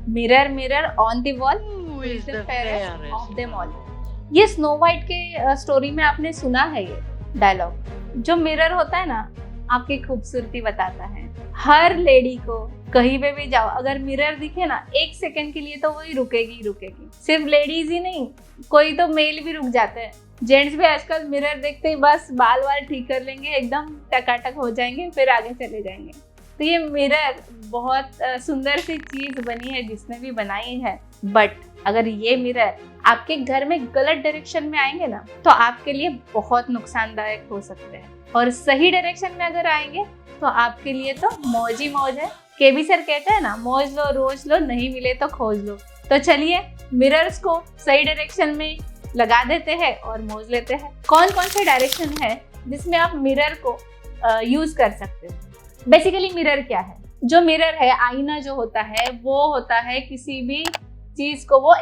Mirror mirror on the wall Who is the fairest fairest of them all. of ये snow white के story में आपने सुना है ये डायलॉग। जो मिरर होता है ना, आपकी खूबसूरती बताता है। हर लेडी को कहीं पे भी जाओ, अगर मिरर दिखे ना एक सेकंड के लिए तो वही रुकेगी ही रुकेगी। सिर्फ लेडीज ही नहीं, कोई तो मेल भी रुक जाते हैं। जेंट्स भी आजकल मिरर देखते ही बस बाल वाल ठीक कर लेंगे, एकदम टकाटक हो जाएंगे, फिर आगे चले जाएंगे। तो ये मिरर बहुत सुंदर सी चीज बनी है जिसने भी बनाई है। बट अगर ये मिरर आपके घर में गलत डायरेक्शन में आएंगे ना, तो आपके लिए बहुत नुकसानदायक हो सकते हैं। और सही डायरेक्शन में अगर आएंगे तो आपके लिए तो मौज ही मौज है। केबी सर कहते हैं ना, मौज लो रोज लो, नहीं मिले तो खोज लो। तो चलिए मिरर्स को सही डायरेक्शन में लगा देते हैं और मौज लेते हैं। कौन कौन से डायरेक्शन है जिसमें आप मिरर को यूज कर सकते हो। बेसिकली मिरर क्या है? जो मिरर है, आईना जो होता है, वो होता है किसी भी चीज को वो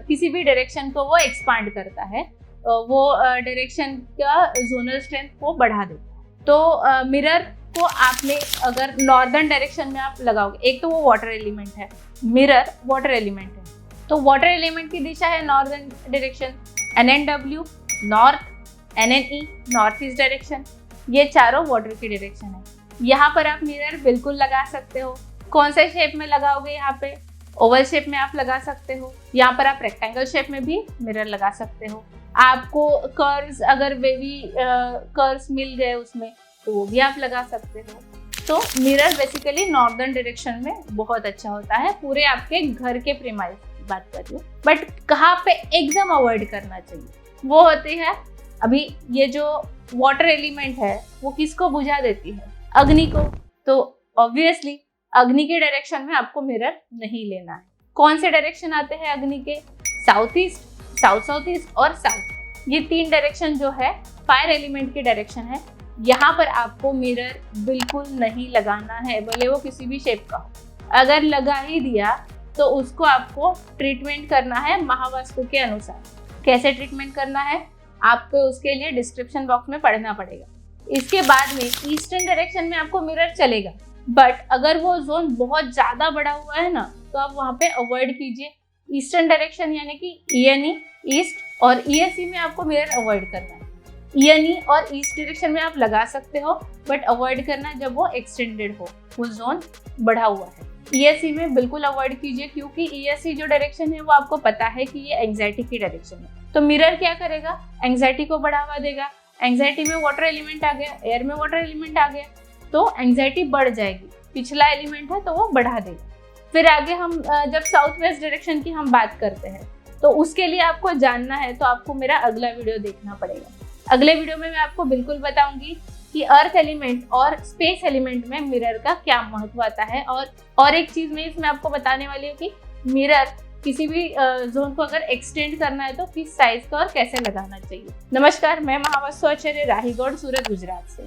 किसी भी डायरेक्शन को वो एक्सपांड करता है, वो डायरेक्शन का जोनल स्ट्रेंथ को बढ़ा देता है। तो मिरर को आपने अगर नॉर्दर्न डायरेक्शन में आप लगाओगे, एक तो वो वाटर एलिमेंट है, मिरर वाटर एलिमेंट है, तो वाटर एलिमेंट की दिशा है northern direction, NNW north, NNE north east direction. ये चारों वाटर की डायरेक्शन है। यहाँ पर आप मिरर बिल्कुल लगा सकते हो। कौन से शेप में लगाओगे? यहाँ पे ओवल शेप में आप लगा सकते हो। यहाँ पर आप रेक्टेंगल शेप में भी मिरर लगा सकते हो। आपको कर्व्स, अगर वेवी कर्व्स मिल गए उसमें, तो वो भी आप लगा सकते हो। तो मिरर बेसिकली नॉर्दर्न डायरेक्शन में बहुत अच्छा होता है। पूरे आपके घर के प्रीमाइस की बात कर रही हूँ। बट कहाँ पे एकदम अवॉइड करना चाहिए, वो होती है अभी ये जो वाटर एलिमेंट है, वो किसको बुझा देती है? अग्नि को। तो ऑब्वियसली अग्नि के डायरेक्शन में आपको मिरर नहीं लेना है। कौन से डायरेक्शन आते हैं अग्नि के? South east, south south east और साउथ। ये तीन डायरेक्शन जो है फायर एलिमेंट की डायरेक्शन है। यहाँ पर आपको मिरर बिल्कुल नहीं लगाना है, भले वो किसी भी शेप का हो। अगर लगा ही दिया तो उसको आपको ट्रीटमेंट करना है महावास्तु के अनुसार। कैसे ट्रीटमेंट करना है आपको उसके लिए डिस्क्रिप्शन बॉक्स में पढ़ना पड़ेगा। इसके बाद में ईस्टर्न डायरेक्शन में आपको मिरर चलेगा, बट अगर वो जोन बहुत ज्यादा बड़ा हुआ है ना, तो आप वहाँ पे अवॉइड कीजिए। ईस्टर्न डायरेक्शन यानी कि ENE ईस्ट और ESE में आपको मिरर अवॉइड करना है। ENE और ईस्ट डायरेक्शन में आप लगा सकते हो, बट अवॉइड करना जब वो एक्सटेंडेड हो, वो जोन बढ़ा हुआ है। ESE में बिल्कुल अवॉइड कीजिए, क्योंकि ESE जो डायरेक्शन है वो आपको पता है कि ये एंग्जाइटी की डायरेक्शन है। तो मिरर क्या करेगा? एंग्जाइटी को बढ़ावा देगा। एंग्जाइटी में वाटर एलिमेंट आ गया, एयर में वाटर एलिमेंट आ गया, तो एंग्जाइटी बढ़ जाएगी। पिछला एलिमेंट है तो वो बढ़ा देगा। फिर आगे हम जब साउथ वेस्ट डायरेक्शन की हम बात करते हैं, तो उसके लिए आपको जानना है तो आपको मेरा अगला वीडियो देखना पड़ेगा। अगले वीडियो में मैं आपको बिल्कुल बताऊंगी कि अर्थ एलिमेंट और स्पेस एलिमेंट में मिरर का क्या महत्व आता है। और एक चीज मैं इसमें आपको बताने वाली हूँ कि मिरर किसी भी जोन को अगर एक्सटेंड करना है तो किस साइज का और कैसे लगाना चाहिए। नमस्कार, मैं महावास्तु आचार्य राहीगौड़, सूरत, गुजरात से।